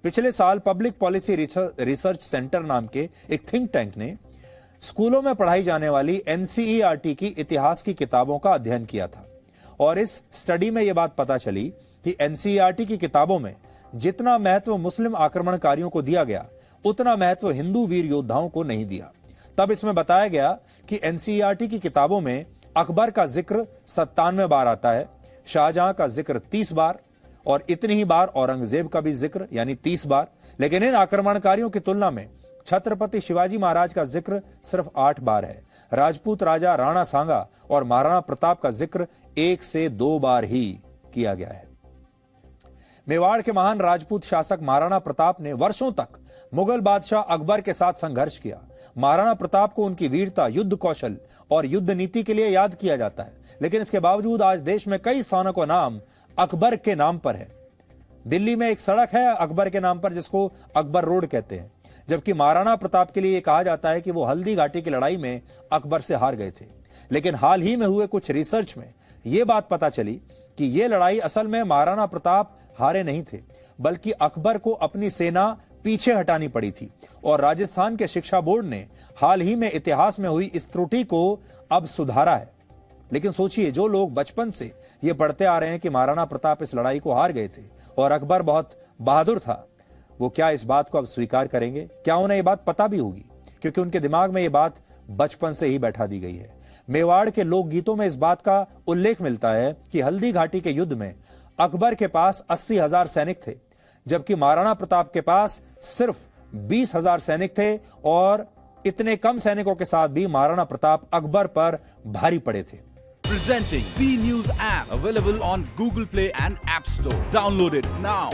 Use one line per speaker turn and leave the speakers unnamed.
पिछले साल public policy research centre नाम के एक थिंक टैंक ने स्कूलों में पढ़ाई जाने वाली एनसीईआरटी की इतिहास की किताबों का अध्ययन किया था और इस स्टडी में यह बात पता चली कि एनसीईआरटी की किताबों में जितना महत्व मुस्लिम आक्रमणकारियों को दिया गया उतना महत्व हिंदू वीर योद्धाओं को नहीं दिया। तब इसमें बताया गया कि एनसीईआरटी की किताबों में अकबर का जिक्र 97 बार आता है, शाहजहां का जिक्र 30 बार और इतनी ही बार औरंगजेब का भी जिक्र यानी 30 बार। लेकिन इन आक्रमणकारियों की तुलना में छत्रपति शिवाजी महाराज का जिक्र सिर्फ 8 बार है। राजपूत राजा राणा सांगा और महाराणा प्रताप का जिक्र 1 से 2 बार ही किया गया है। मेवाड़ के महान राजपूत शासक महाराणा प्रताप ने वर्षों तक मुगल बादशाह अकबर के साथ संघर्ष किया। महाराणा प्रताप को उनकी वीरता, युद्ध कौशल और युद्ध नीति के लिए याद किया जाता है, लेकिन इसके बावजूद आज देश में कई स्थानों का नाम अकबर के नाम पर है। दिल्ली में एक सड़क है अकबर के नाम पर जिसको अकबर रोड कहते हैं, जबकि महाराणा प्रताप के लिए यह कहा जाता है कि वो हल्दी घाटी की लड़ाई में अकबर से हार गए थे। लेकिन हाल ही में हुए कुछ रिसर्च में यह बात पता चली कि यह लड़ाई असल में महाराणा प्रताप हारे नहीं थे, बल्कि अकबर को अपनी सेना पीछे हटानी पड़ी थी। और राजस्थान के शिक्षा बोर्ड ने हाल ही में इतिहास में हुई इस त्रुटि को अब सुधारा है। लेकिन सोचिए, जो लोग बचपन से ये पढ़ते आ रहे हैं कि महाराणा प्रताप इस लड़ाई को हार गए थे और अकबर बहुत बहादुर था, वो क्या इस बात को अब स्वीकार करेंगे? क्या उन्हें ये बात पता भी होगी? क्योंकि उनके दिमाग में ये बात बचपन से ही बैठा दी गई है। मेवाड़ के लोकगीतों में इस बात का उल्लेख मिलता है कि हल्दी घाटी के युद्ध में अकबर के पास 80,000 सैनिक थे, जबकि महाराणा प्रताप के पास सिर्फ 20,000 सैनिक थे और इतने कम सैनिकों के साथ भी महाराणा प्रताप अकबर पर भारी पड़े थे।
Presenting B News app available on Google Play and App Store. Download it now.